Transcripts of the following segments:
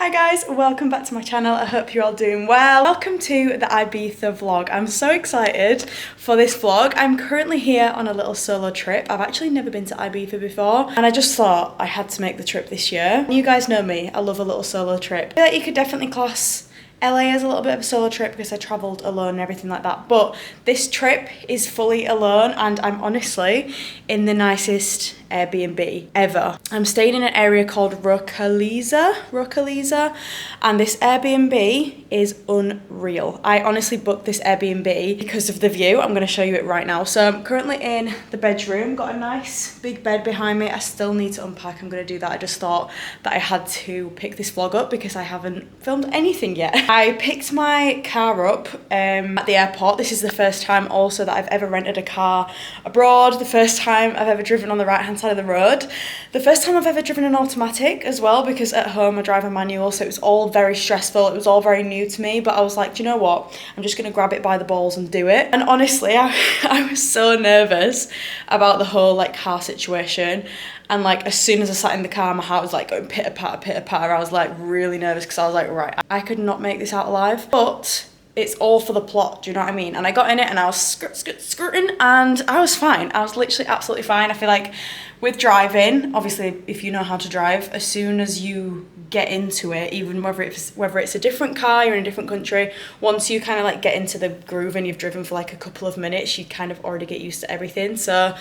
Hi guys, welcome back to my channel. I hope you're all doing well. Welcome to the Ibiza vlog. I'm so excited for this vlog. I'm currently here on a little solo trip. I've actually never been to Ibiza before and I just thought I had to make the trip this year. You guys know me, I love a little solo trip. I feel like you could definitely class LA as a little bit of a solo trip because I travelled alone and everything like that, but this trip is fully alone and I'm honestly in the nicest Airbnb ever. I'm staying in an area called Rocaliza, and this Airbnb is unreal. I honestly booked this Airbnb because of the view. I'm going to show you it right now. So I'm currently in the bedroom, got a nice big bed behind me. I still need to unpack, I'm going to do that. I just thought that I had to pick this vlog up because I haven't filmed anything yet. I picked my car up at the airport. This is the first time also that I've ever rented a car abroad, the first time I've ever driven on the right hand side of the road, the first time I've ever driven an automatic as well, because at home I drive a manual, so it was all very stressful, it was all very new to me, but I was like, do you know what, I'm just gonna grab it by the balls and do it. And honestly I was so nervous about the whole like car situation, and like as soon as I sat in the car my heart was like going pitter patter. I was like really nervous because I was like, right, I could not make this out alive, but it's all for the plot, do you know what I mean? And I got in it and I was skirting and I was fine. I was literally absolutely fine. I feel like with driving, obviously if you know how to drive, as soon as you get into it, even whether it's a different car, you're in a different country, once you kind of like get into the groove and you've driven for like a couple of minutes, you kind of already get used to everything. So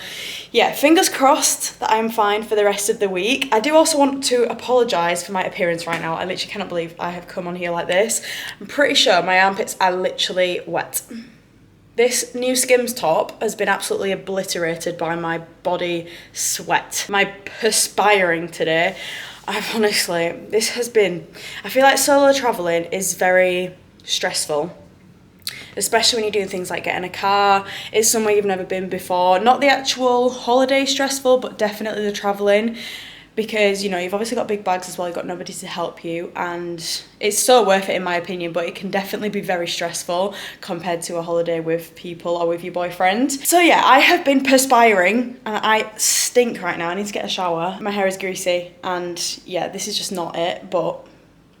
yeah, fingers crossed that I'm fine for the rest of the week. I do also want to apologise for my appearance right now. I literally cannot believe I have come on here like this. I'm pretty sure my armpits are literally wet. This new Skims top has been absolutely obliterated by my body sweat. My perspiring today. I feel like solo traveling is very stressful, especially when you're doing things like getting a car. It's somewhere you've never been before. Not the actual holiday stressful, but definitely the traveling, because you know you've obviously got big bags as well, you've got nobody to help you, and it's so worth it in my opinion, but it can definitely be very stressful compared to a holiday with people or with your boyfriend. So yeah, I have been perspiring and I stink right now. I need to get a shower. My hair is greasy and yeah, this is just not it, but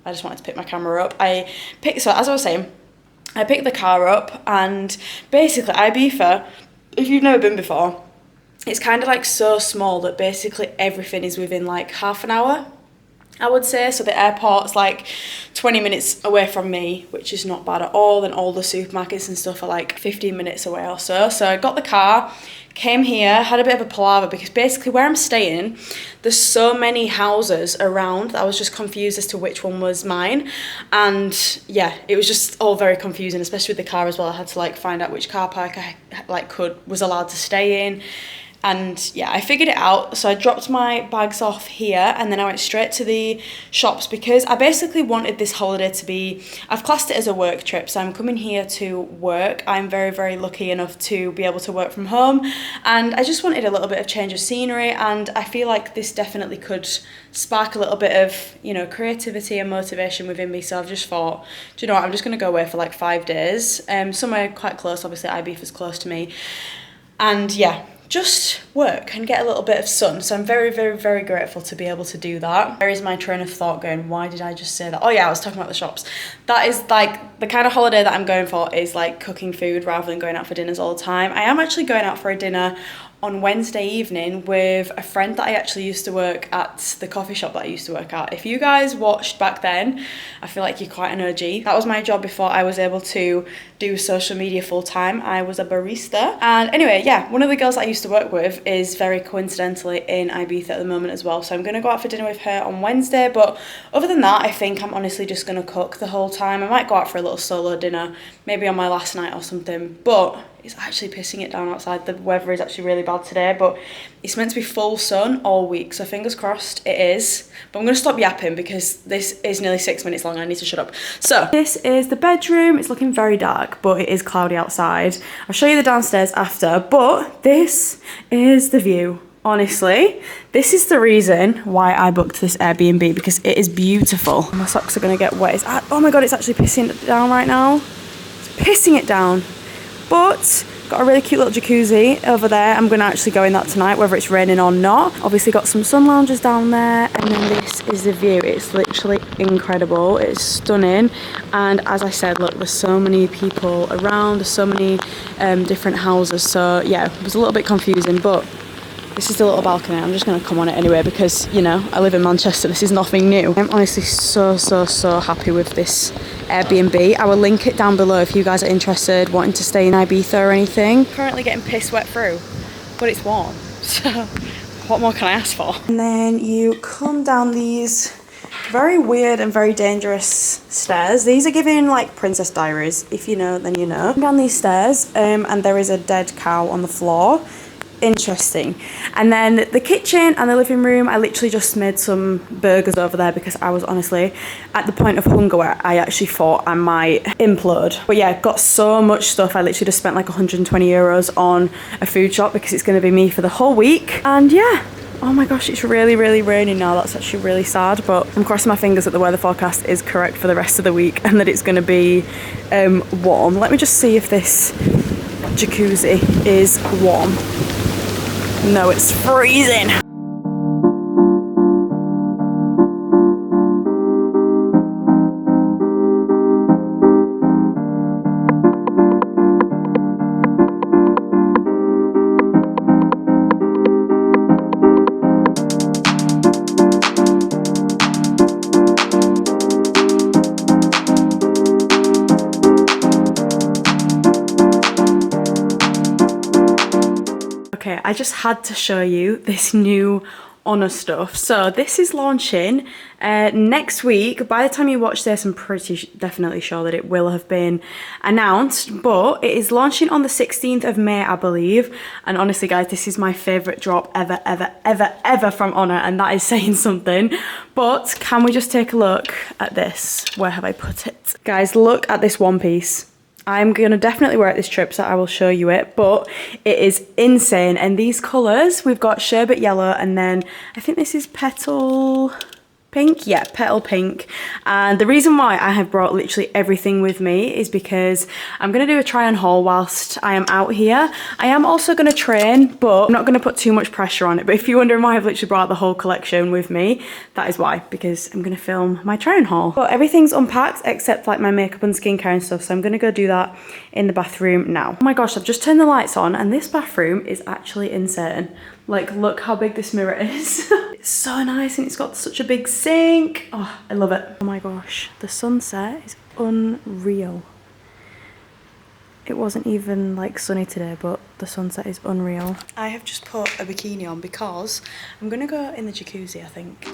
I just wanted to pick my camera up. So as I was saying, I picked the car up, and basically Ibiza, if you've never been before, it's kind of like so small that basically everything is within like half an hour, I would say. So the airport's like 20 minutes away from me, which is not bad at all. And all the supermarkets and stuff are like 15 minutes away or so. So I got the car, came here, had a bit of a palaver because basically where I'm staying, there's so many houses around that I was just confused as to which one was mine. And yeah, it was just all very confusing, especially with the car as well. I had to like find out which car park I was allowed to stay in. And yeah, I figured it out. So I dropped my bags off here and then I went straight to the shops because I basically wanted this holiday to be, I've classed it as a work trip. So I'm coming here to work. I'm very, very lucky enough to be able to work from home. And I just wanted a little bit of change of scenery. And I feel like this definitely could spark a little bit of, you know, creativity and motivation within me. So I've just thought, do you know what, I'm just going to go away for like 5 days. Somewhere quite close, obviously Ibiza's close to me. And yeah, just work and get a little bit of sun. So I'm very, very, very grateful to be able to do that. There is my train of thought going, why did I just say that? Oh yeah, I was talking about the shops. That is like the kind of holiday that I'm going for, is like cooking food rather than going out for dinners all the time. I am actually going out for a dinner on Wednesday evening with a friend that I actually used to work at the coffee shop that I used to work at. If you guys watched back then, I feel like you're quite an OG. That was my job before I was able to do social media full time. I was a barista. And anyway, yeah, one of the girls that I used to work with is very coincidentally in Ibiza at the moment as well. So I'm gonna go out for dinner with her on Wednesday. But other than that, I think I'm honestly just gonna cook the whole time. I might go out for a little solo dinner, maybe on my last night or something. But it's actually pissing it down outside. The weather is actually really bad today, but it's meant to be full sun all week, so fingers crossed it is. But I'm going to stop yapping because this is nearly 6 minutes long and I need to shut up. So this is the bedroom. It's looking very dark, but it is cloudy outside. I'll show you the downstairs after, but this is the view. Honestly, this is the reason why I booked this Airbnb, because it is beautiful. My socks are going to get wet. Oh my god, it's actually pissing it down right now. It's pissing it down. But got a really cute little jacuzzi over there. I'm going to actually go in that tonight, whether it's raining or not. Obviously got some sun loungers down there. And And then this is the view. It's literally incredible. It's stunning. And as I said, look, there's so many people around. There's so many different houses. So yeah, it was a little bit confusing, but this is the little balcony. I'm just going to come on it anyway because, you know, I live in Manchester. This is nothing new. I'm honestly so happy with this Airbnb. I will link it down below if you guys are interested, wanting to stay in Ibiza or anything. Currently getting piss wet through, but it's warm. So what more can I ask for? And then you come down these very weird and very dangerous stairs. These are giving like Princess Diaries. If you know, then you know. Down these stairs and there is a dead cow on the floor. Interesting. And then the kitchen and the living room, I literally just made some burgers over there because I was honestly at the point of hunger where I actually thought I might implode. But yeah, got so much stuff. I literally just spent like 120 euros on a food shop because it's going to be me for the whole week. And yeah, oh my gosh, it's really raining now. That's actually really sad, but I'm crossing my fingers that the weather forecast is correct for the rest of the week and that it's going to be warm. Let me just see if this jacuzzi is warm. No, it's freezing. Okay, I just had to show you this new Honor stuff. So this is launching next week. By the time you watch this, I'm pretty definitely sure that it will have been announced, but it is launching on the 16th of May, I believe. And honestly, guys, this is my favorite drop ever from Honor, and that is saying something. But can we just take a look at this? Where have I put it? Guys, look at this one piece. I'm going to definitely wear it this trip, so I will show you it, but it is insane. And these colours, we've got sherbet yellow, and then I think this is petal pink. Yeah, petal pink. And the reason why I have brought literally everything with me is because I'm going to do a try on haul whilst I am out here. I am also going to train, but I'm not going to put too much pressure on it. But if you're wondering why I've literally brought the whole collection with me, that is why, because I'm going to film my try on haul. But everything's unpacked except like my makeup and skincare and stuff, so I'm going to go do that in the bathroom now. Oh my gosh, I've just turned the lights on and this bathroom is actually insane. Like, look how big this mirror is. It's so nice and it's got such a big sink. Oh, I love it. Oh my gosh, the sunset is unreal. It wasn't even like sunny today, but the sunset is unreal. I have just put a bikini on because I'm gonna go in the jacuzzi, I think.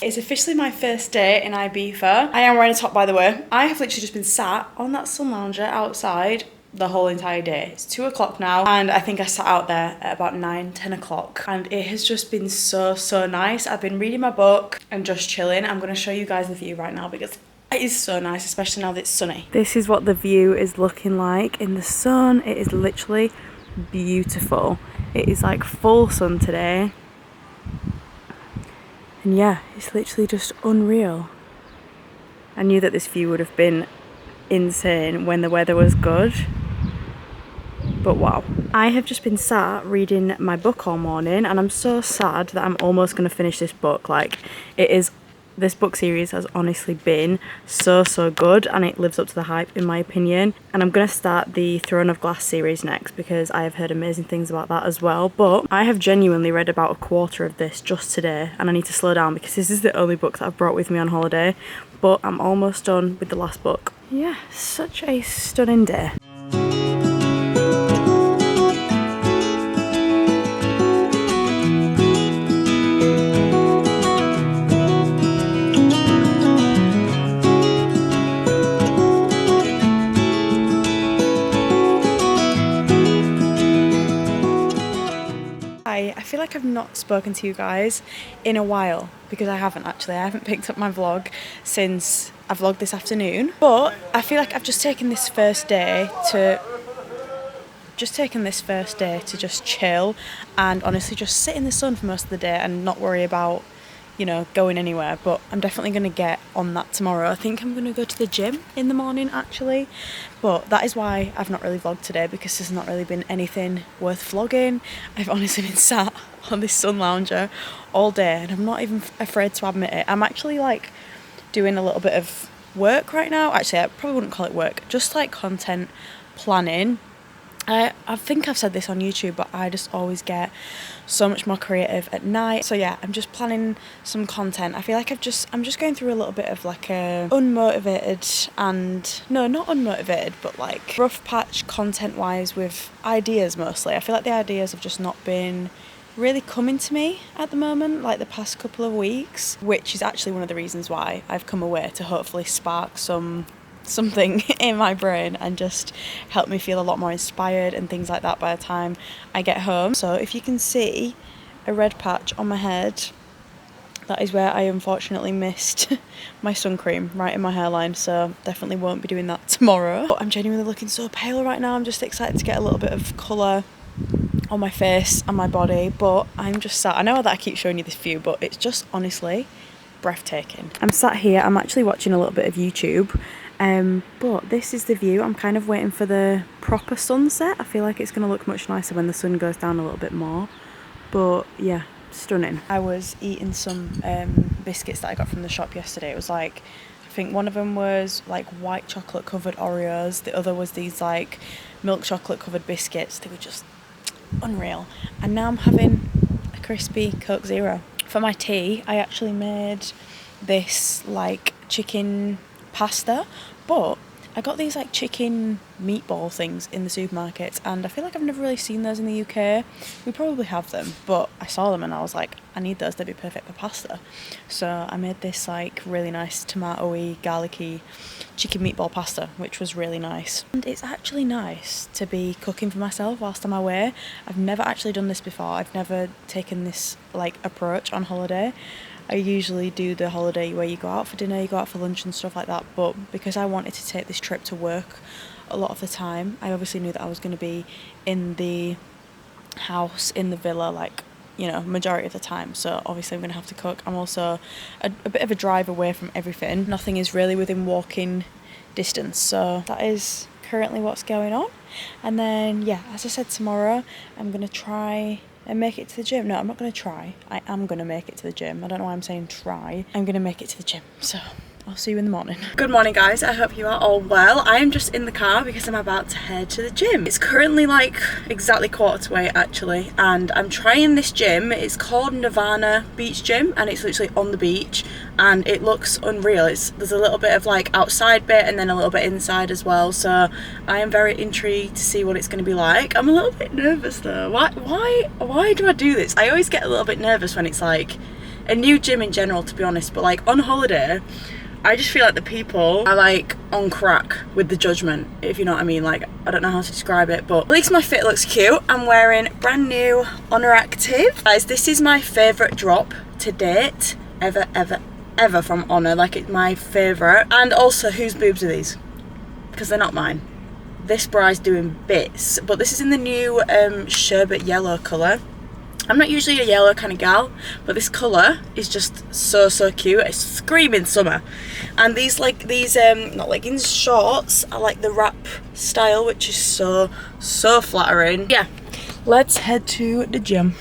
It's officially my first day in Ibiza. I am wearing a top, by the way. I have literally just been sat on that sun lounger outside the whole entire day. It's 2 o'clock now and I think I sat out there at about 9-10 o'clock and it has just been so nice. I've been reading my book and just chilling. I'm going to show you guys the view right now because it is so nice, especially now that it's sunny. This is what the view is looking like in the sun. It is literally beautiful. It is like full sun today. And yeah, it's literally just unreal. I knew that this view would have been insane when the weather was good. But wow. I have just been sat reading my book all morning and I'm so sad that I'm almost going to finish this book. Like, this book series has honestly been so good and it lives up to the hype in my opinion. And I'm going to start the Throne of Glass series next because I have heard amazing things about that as well. But I have genuinely read about a quarter of this just today and I need to slow down because this is the only book that I've brought with me on holiday. But I'm almost done with the last book. Yeah, such a stunning day. not spoken to you guys in a while, because I haven't actually. I haven't picked up my vlog since I vlogged this afternoon. But I feel like I've just taken this first day to just chill and honestly just sit in the sun for most of the day and not worry about, you know, going anywhere. But I'm definitely going to get on that tomorrow. I think I'm going to go to the gym in the morning actually, but that is why I've not really vlogged today, because there's not really been anything worth vlogging. I've honestly been sat on this sun lounger all day and I'm not even afraid to admit it. I'm actually like doing a little bit of work right now. Actually, I probably wouldn't call it work, just like content planning. I think I've said this on YouTube, but I just always get so much more creative at night. So yeah, I'm just planning some content. I feel like I'm just going through a little bit of like a unmotivated and, no, not unmotivated, but like rough patch content wise with ideas mostly. I feel like the ideas have just not been really coming to me at the moment, like the past couple of weeks, which is actually one of the reasons why I've come away, to hopefully spark something in my brain and just help me feel a lot more inspired and things like that by the time I get home. So if you can see a red patch on my head, that is where I unfortunately missed my sun cream right in my hairline, so definitely won't be doing that tomorrow. But I'm genuinely looking so pale right now. I'm just excited to get a little bit of colour on my face and my body, but I'm just sat, I know that I keep showing you this view, but it's just honestly breathtaking. I'm sat here, I'm actually watching a little bit of YouTube. But this is the view. I'm kind of waiting for the proper sunset. I feel like it's going to look much nicer when the sun goes down a little bit more. But yeah, stunning. I was eating some biscuits that I got from the shop yesterday. It was like, I think one of them was like white chocolate covered Oreos. The other was these like milk chocolate covered biscuits. They were just unreal. And now I'm having a crispy Coke Zero. For my tea, I actually made this like chicken pasta, but I got these like chicken meatball things in the supermarket, and I feel like I've never really seen those in the UK. We probably have them, but I saw them and I was like, I need those, they'd be perfect for pasta. So I made this like really nice tomatoey, garlicky chicken meatball pasta, which was really nice. And it's actually nice to be cooking for myself whilst I'm away. I've never actually done this before. I've never taken this like approach on holiday. I usually do the holiday where you go out for dinner, you go out for lunch and stuff like that, but because I wanted to take this trip to work a lot of the time, I obviously knew that I was going to be in the house, in the villa, like, you know, majority of the time, so obviously I'm going to have to cook. I'm also a bit of a drive away from everything. Nothing is really within walking distance, so that is currently what's going on. And then, yeah, as I said, tomorrow I'm going to try and make it to the gym. No, I'm not going to try. I am going to make it to the gym. I don't know why I'm saying try. I'm going to make it to the gym. So I'll see you in the morning. Good morning, guys. I hope you are all well. I am just in the car because I'm about to head to the gym. It's currently like exactly 8:15 actually, and I'm trying this gym. It's called Nirvana Beach Gym, and it's literally on the beach, and it looks unreal. There's a little bit of like outside bit and then a little bit inside as well, so I am very intrigued to see what it's going to be like. I'm a little bit nervous though. Why do I do this? I always get a little bit nervous when it's like a new gym in general, to be honest, but like on holiday I just feel like the people are like on crack with the judgment, if you know what I mean. Like, I don't know how to describe it, but at least my fit looks cute. I'm wearing brand new Honor Active. Guys, this is my favourite drop to date, ever from Honor. Like, it's my favourite. And also, whose boobs are these? Because they're not mine. This bra's doing bits, but this is in the new sherbet yellow colour. I'm not usually a yellow kind of gal, but this colour is just so cute. It's screaming summer. And these not leggings, shorts, I like the wrap style, which is so flattering. Yeah, let's head to the gym.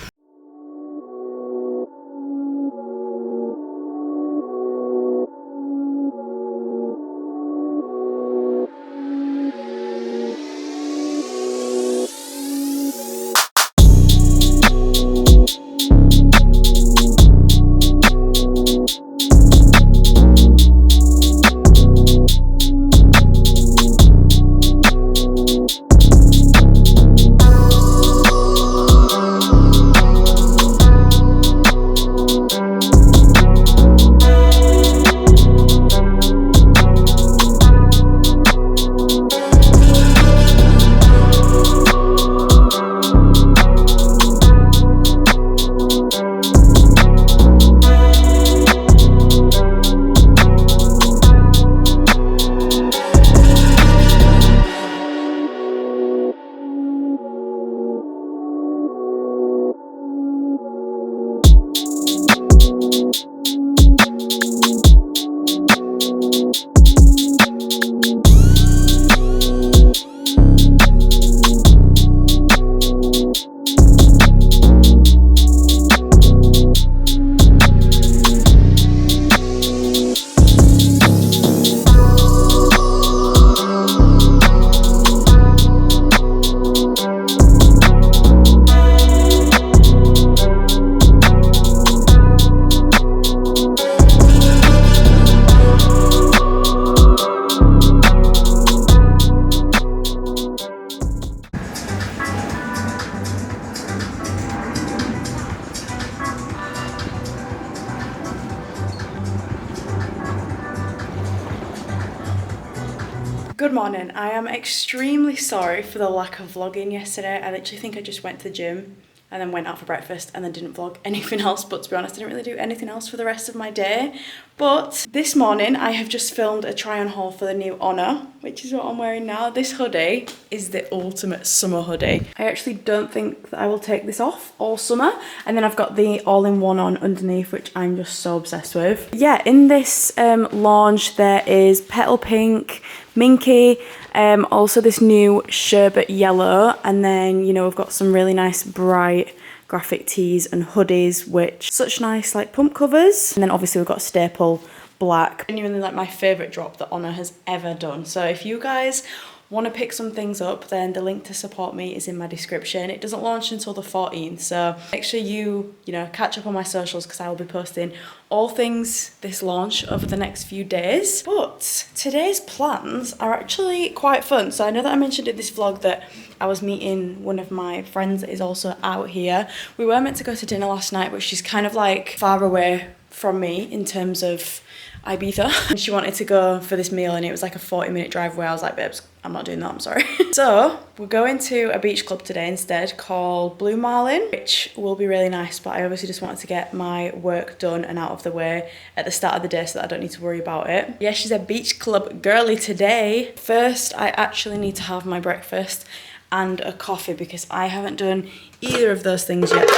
Good morning. I am extremely sorry for the lack of vlogging yesterday. I literally think I just went to the gym and then went out for breakfast and then didn't vlog anything else, but to be honest I didn't really do anything else for the rest of my day. But this morning I have just filmed a try on haul for the new Honor, which is what I'm wearing now. This hoodie is the ultimate summer hoodie. I actually don't think that I will take this off all summer, and then I've got the all-in-one on underneath, which I'm just so obsessed with. Yeah, in this launch there is Petal Pink, Minky, also this new Sherbet Yellow, and then, you know, we've got some really nice bright graphic tees and hoodies, which such nice like pump covers. And then obviously we've got staple black. Genuinely like my favourite drop that Honor has ever done. So if you guys want to pick some things up, then the link to support me is in my description. It doesn't launch until the 14th, so make sure you know, catch up on my socials, because I will be posting all things this launch over the next few days. But today's plans are actually quite fun. So I know that I mentioned in this vlog that I was meeting one of my friends that is also out here. We were meant to go to dinner last night, but she's kind of like far away from me in terms of Ibiza. And she wanted to go for this meal and it was like a 40-minute drive away. I was like, babes, I'm not doing that, I'm sorry. So we're going to a beach club today instead called Blue Marlin, which will be really nice, but I obviously just wanted to get my work done and out of the way at the start of the day so that I don't need to worry about it. Yeah, she's a beach club girly today. First, I actually need to have my breakfast and a coffee because I haven't done either of those things yet.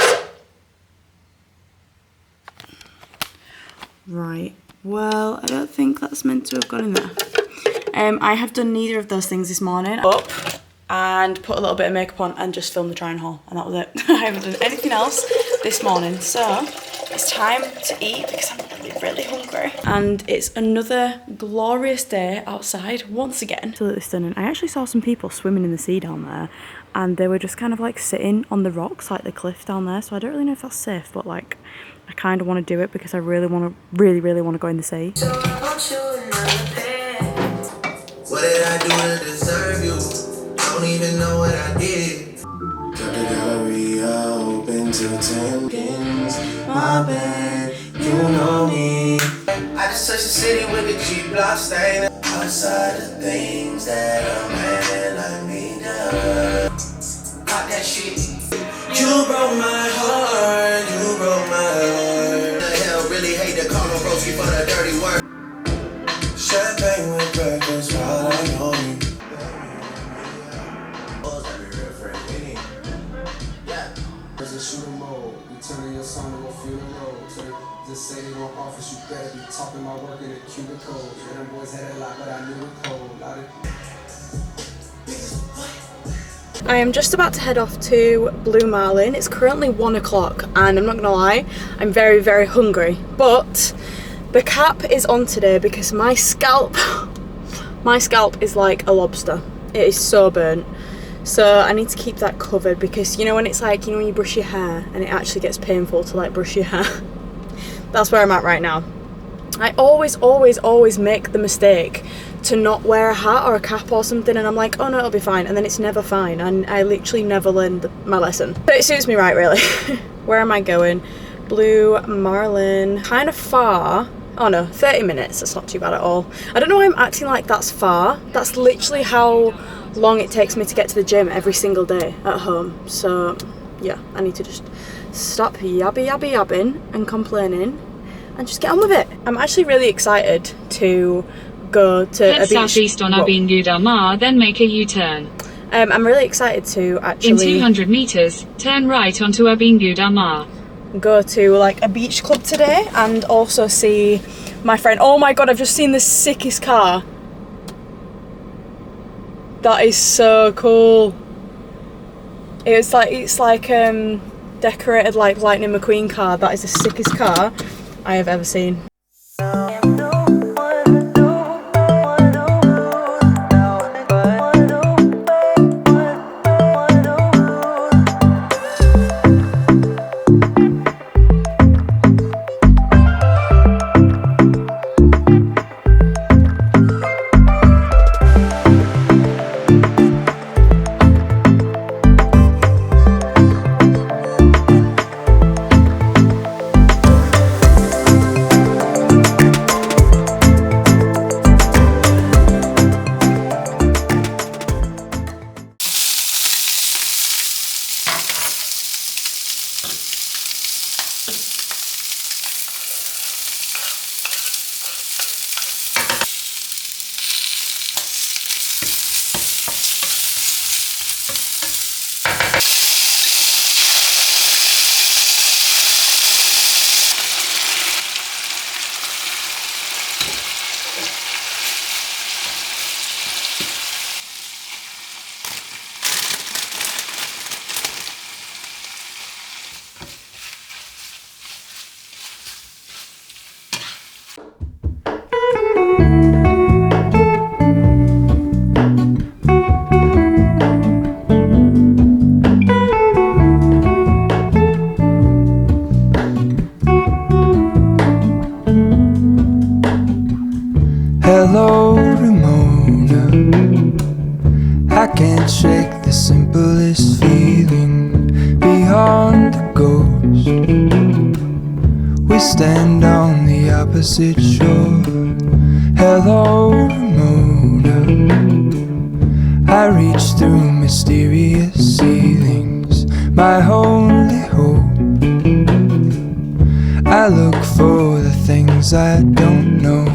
Right. Well, I don't think that's meant to have gone in there. I have done neither of those things this morning. Up and put a little bit of makeup on and just filmed the try and haul, and that was it. I haven't done anything else this morning. So it's time to eat because I'm really hungry. And it's another glorious day outside once again. Absolutely stunning. I actually saw some people swimming in the sea down there, and they were just kind of like sitting on the rocks, like the cliff down there. So I don't really know if that's safe, but like I kind of want to do it because I really want to, really want to go in the sea. So I want you another pair. What did I do to deserve you? Don't even know what I did. Got the gallery open till 10 pins. My bad, you know me. I just touched the city with the G-block stain. Outside the things that a man like me does. Pop that shit. You broke my heart, you broke my heart. The hell really hate to call on Rosie for the dirty word. Champagne with breakfast while I know you. There's a shooter mode, you turning your song to a funeral. Just say they won't office, you better be talking about working in cubicles. Yeah, them boys had a lot, but I knew the code. I am just about to head off to Blue Marlin. It's currently 1 o'clock and I'm not gonna lie, I'm very hungry. But the cap is on today because my scalp is like a lobster. It is so burnt. So I need to keep that covered because, you know, when it's like, you know, when you brush your hair and it actually gets painful to like brush your hair. That's where I'm at right now. I always make the mistake to not wear a hat or a cap or something, and I'm like, oh no, it'll be fine, and then it's never fine, and I literally never learned my lesson. But it suits me right, really. Where am I going? Blue Marlin, kind of far. Oh no, 30 minutes, that's not too bad at all. I don't know why I'm acting like that's far. That's literally how long it takes me to get to the gym every single day at home. So yeah, I need to just stop yabbing and complaining and just get on with it. I'm actually really excited to go to a beach. Head southeast on Abin Gudamar, then make a U-turn. I'm really excited to actually... In 200 meters, turn right onto Abin Gudamar. Go to like a beach club today and also see my friend. Oh my god, I've just seen the sickest car. That is so cool. It's like decorated like Lightning McQueen car. That is the sickest car I have ever seen. shake the simplest feeling beyond the ghost. We stand on the opposite shore. Hello, Ramona. I reach through mysterious ceilings, my only hope. I look for the things I don't know.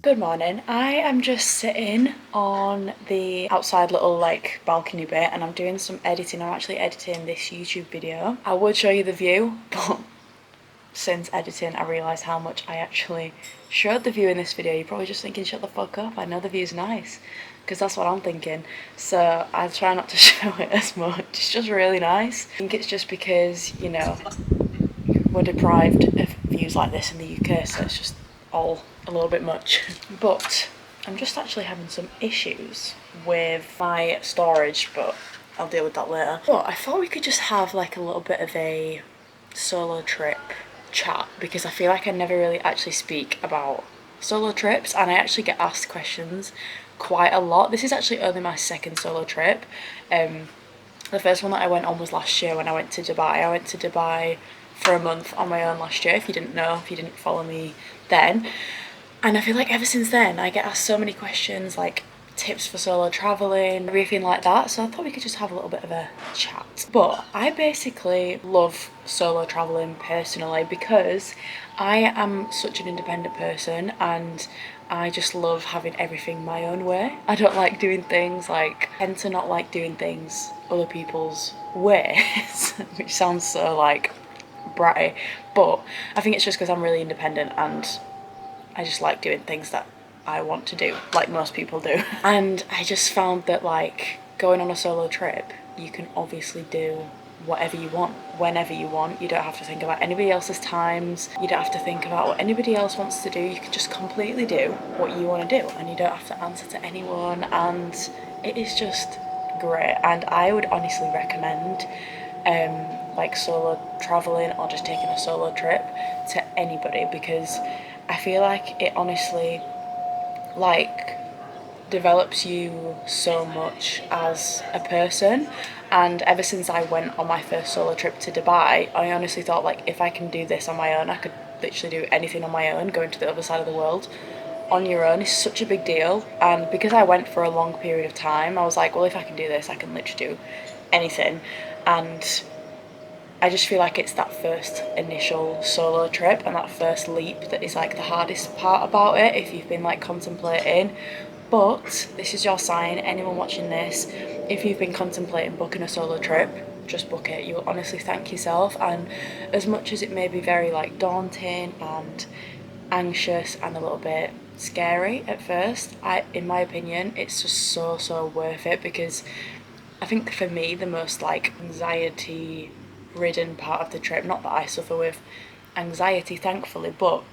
Good morning. I am just sitting on the outside little like balcony bit and I'm doing some editing. I'm actually editing this YouTube video. I would show you the view, but since editing I realised how much I actually showed the view in this video. You're probably just thinking, shut the fuck up, I know the view's nice, because that's what I'm thinking. So I try not to show it as much. It's just really nice. I think it's just because, you know, we're deprived of views like this in the UK, so it's just all a little bit much. But I'm just actually having some issues with my storage, but I'll deal with that later. But I thought we could just have like a little bit of a solo trip chat, because I feel like I never really actually speak about solo trips and I actually get asked questions quite a lot. This is actually only my second solo trip. The first one that I went on was last year when I went to Dubai. I went to Dubai for a month on my own last year, if you didn't know, if you didn't follow me then. And I feel like ever since then I get asked so many questions, like tips for solo travelling, everything like that, so I thought we could just have a little bit of a chat. But I basically love solo travelling personally because I am such an independent person and I just love having everything my own way. I don't like doing things like, I tend to not like doing things other people's ways, which sounds so like bratty, but I think it's just because I'm really independent and I just like doing things that I want to do, like most people do. And I just found that like going on a solo trip, you can obviously do whatever you want, whenever you want. You don't have to think about anybody else's times. You don't have to think about what anybody else wants to do. You can just completely do what you want to do and you don't have to answer to anyone, and it is just great. And I would honestly recommend like solo traveling or just taking a solo trip to anybody, because I feel like it honestly like develops you so much as a person. And ever since I went on my first solo trip to Dubai, I honestly thought like, if I can do this on my own, I could literally do anything on my own. Going to the other side of the world on your own is such a big deal, and because I went for a long period of time, I was like, well, if I can do this, I can literally do anything. And I just feel like it's that first initial solo trip and that first leap that is like the hardest part about it if you've been like contemplating. But this is your sign, anyone watching this, if you've been contemplating booking a solo trip, just book it. You'll honestly thank yourself. And as much as it may be very like daunting and anxious and a little bit scary at first, in my opinion, it's just so worth it, because I think for me the most like anxiety ridden part of the trip, not that I suffer with anxiety thankfully, but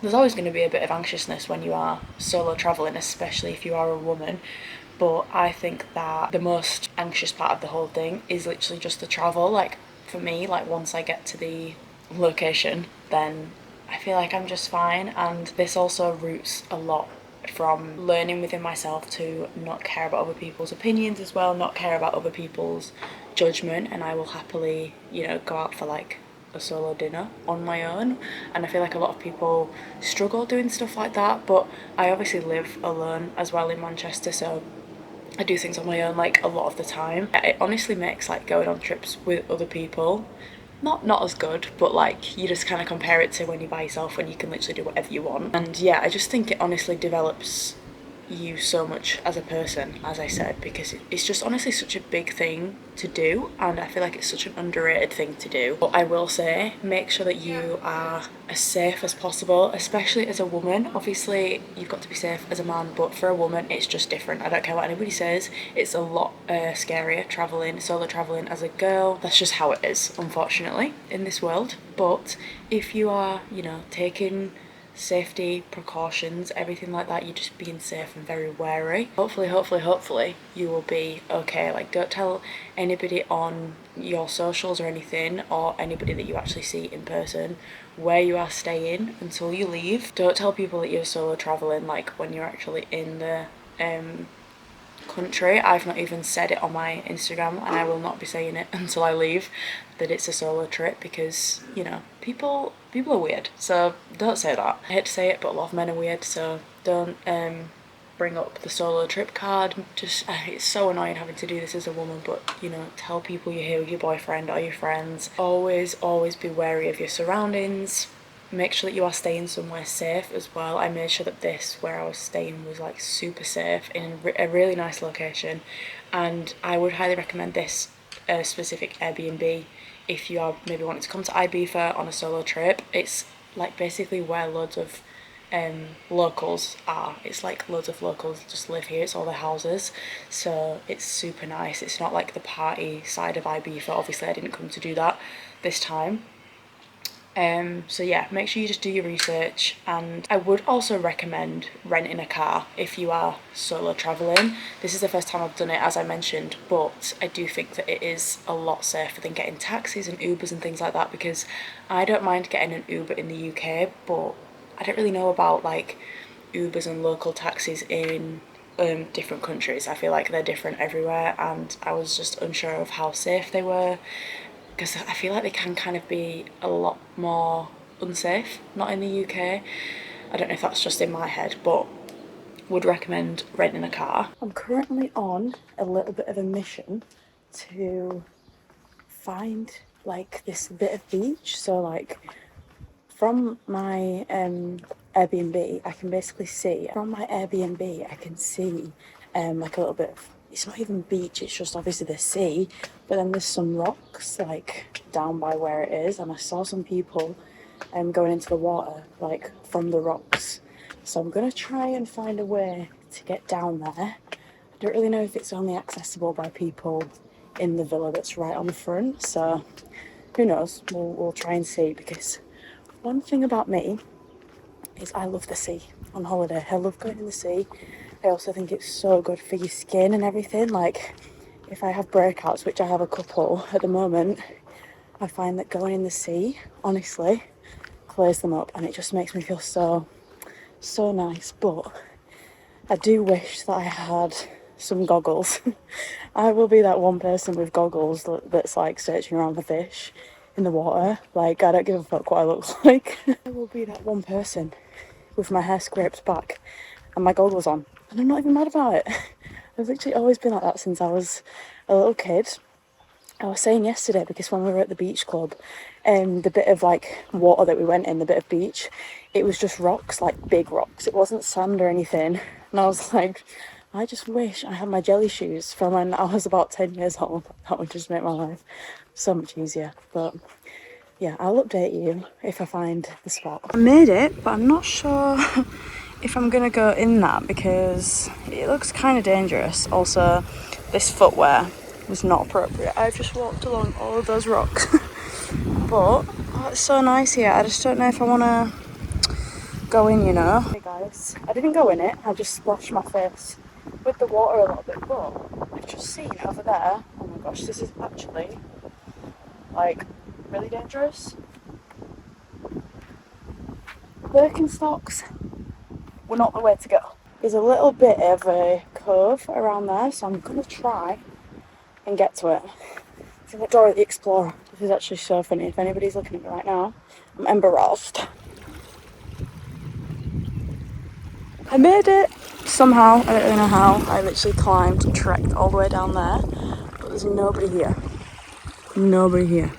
there's always going to be a bit of anxiousness when you are solo travelling, especially if you are a woman. But I think that the most anxious part of the whole thing is literally just the travel. Like for me, like once I get to the location, then I feel like I'm just fine. And this also roots a lot from learning within myself to not care about other people's opinions as well, not care about other people's judgment, and I will happily, you know, go out for like a solo dinner on my own. And I feel like a lot of people struggle doing stuff like that, but I obviously live alone as well in Manchester, so I do things on my own like a lot of the time. It honestly makes like going on trips with other people not as good, but like you just kind of compare it to when you're by yourself, when you can literally do whatever you want. And yeah, I just think it honestly develops you so much as a person, as I said, because it's just honestly such a big thing to do, and I feel like it's such an underrated thing to do. But I will say, make sure that you are as safe as possible, especially as a woman. Obviously you've got to be safe as a man, but for a woman it's just different. I don't care what anybody says, it's a lot scarier traveling, solo traveling as a girl. That's just how it is, unfortunately, in this world. But if you are, you know, taking safety precautions, everything like that. You're just being safe and very wary. Hopefully you will be okay. Like, don't tell anybody on your socials or anything, or anybody that you actually see in person, where you are staying until you leave. Don't tell people that you're solo traveling, like when you're actually in the country. I've not even said it on my Instagram, and I will not be saying it until I leave, that it's a solo trip, because, you know, people are weird, so don't say that. I hate to say it, but a lot of men are weird, so don't bring up the solo trip card. Just it's so annoying having to do this as a woman, but, you know, tell people you're here with your boyfriend or your friends. Always be wary of your surroundings. Make sure that you are staying somewhere safe as well. I made sure that this, where I was staying, was like super safe in a really nice location, and I would highly recommend this specific Airbnb if you are maybe wanting to come to Ibiza on a solo trip. It's like basically where loads of locals are. It's like loads of locals just live here. It's all their houses, so it's super nice. It's not like the party side of Ibiza. Obviously I didn't come to do that this time. So yeah, make sure you just do your research, and I would also recommend renting a car if you are solo travelling. This is the first time I've done it, as I mentioned, but I do think that it is a lot safer than getting taxis and Ubers and things like that, because I don't mind getting an Uber in the UK, but I don't really know about like Ubers and local taxis in different countries. I feel like they're different everywhere, and I was just unsure of how safe they were, because I feel like they can kind of be a lot more unsafe, not in the UK. I don't know if that's just in my head, but would recommend renting a car. I'm currently on a little bit of a mission to find like this bit of beach. So like from my Airbnb, I can basically see, from my Airbnb, I can see like a little bit of, it's not even beach, it's just obviously the sea, but then there's some rocks like down by where it is, and I saw some people going into the water like from the rocks. So I'm gonna try and find a way to get down there. I don't really know if it's only accessible by people in the villa that's right on the front, so who knows, we'll try and see, because one thing about me is I love the sea on holiday. I love going in the sea. I also think it's so good for your skin and everything. Like, if I have breakouts, which I have a couple at the moment, I find that going in the sea, honestly, clears them up, and it just makes me feel so nice. But I do wish that I had some goggles. I will be that one person with goggles that's like searching around for fish in the water. Like, I don't give a fuck what I look like. I will be that one person with my hair scraped back and my goggles on, and I'm not even mad about it. I've literally always been like that since I was a little kid. I was saying yesterday, because when we were at the beach club, the bit of like water that we went in, the bit of beach, it was just rocks, like big rocks. It wasn't sand or anything. And I was like, I just wish I had my jelly shoes from when I was about 10 years old. That would just make my life so much easier. But yeah, I'll update you if I find the spot. I made it, but I'm not sure if I'm gonna go in that, because it looks kind of dangerous. Also, this footwear was not appropriate. I've just walked along all of those rocks. But oh, it's so nice here. I just don't know if I want to go in, you know. Hey guys, I didn't go in it. I just splashed my face with the water a little bit. But I've just seen over there. Oh my gosh, this is actually like really dangerous. Birkenstocks were not the way to go. There's a little bit of a curve around there, so I'm gonna try and get to it. It's like Dora the Explorer. This is actually so funny. If anybody's looking at me right now, I'm embarrassed. I made it somehow. I don't really know how. I literally climbed and trekked all the way down there, but there's nobody here. Nobody here.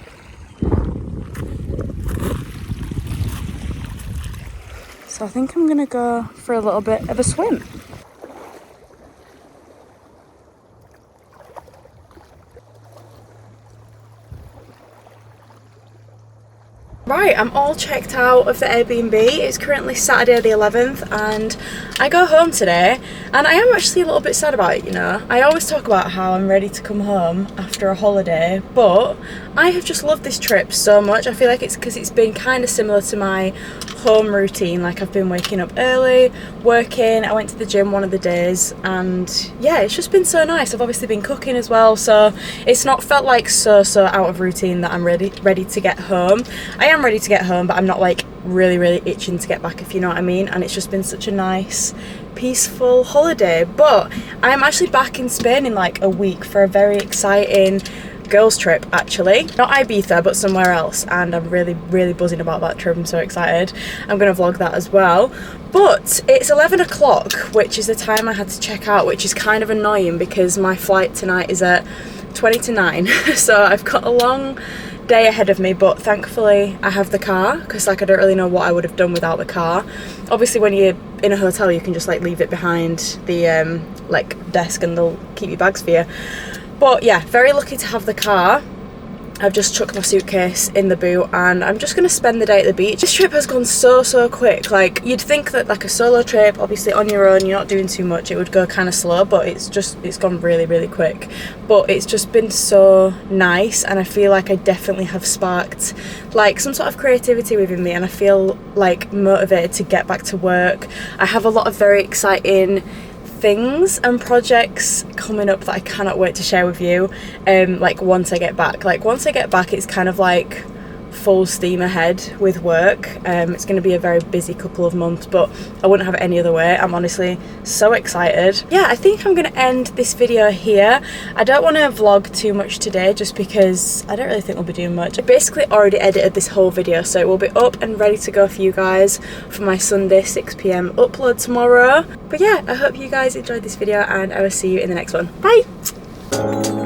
So I think I'm gonna go for a little bit of a swim. Right, I'm all checked out of the Airbnb. It's currently Saturday the 11th and I go home today, and I am actually a little bit sad about it, you know. I always talk about how I'm ready to come home after a holiday, but I have just loved this trip so much. I feel like it's because it's been kind of similar to my home routine. Like, I've been waking up early, working, I went to the gym one of the days, and yeah, it's just been so nice. I've obviously been cooking as well, so it's not felt like so out of routine that I'm ready to get home. I am ready to get home, but I'm not like really itching to get back, if you know what I mean. And it's just been such a nice, peaceful holiday. But I'm actually back in Spain in like a week for a very exciting girls trip, actually. Not Ibiza, but somewhere else, and I'm really buzzing about that trip. I'm so excited. I'm gonna vlog that as well. But it's 11 o'clock, which is the time I had to check out, which is kind of annoying because my flight tonight is at 20 to 9 so I've got a long day ahead of me, but thankfully I have the car, because like I don't really know what I would have done without the car. Obviously when you're in a hotel you can just like leave it behind the like desk and they'll keep your bags for you. But yeah, very lucky to have the car. I've just chucked my suitcase in the boot and I'm just going to spend the day at the beach. This trip has gone so quick. Like, you'd think that like a solo trip, obviously on your own, you're not doing too much, it would go kind of slow, but it's gone really quick. But it's just been so nice, and I feel like I definitely have sparked like some sort of creativity within me, and I feel like motivated to get back to work. I have a lot of very exciting things and projects coming up that I cannot wait to share with you. Like once I get back it's kind of like full steam ahead with work. It's going to be a very busy couple of months, but I wouldn't have it any other way. I'm honestly so excited. Yeah, I think I'm going to end this video here. I don't want to vlog too much today just because I don't really think we'll be doing much. I basically already edited this whole video, so it will be up and ready to go for you guys for my Sunday 6 PM upload tomorrow. But yeah, I hope you guys enjoyed this video and I will see you in the next one. Bye!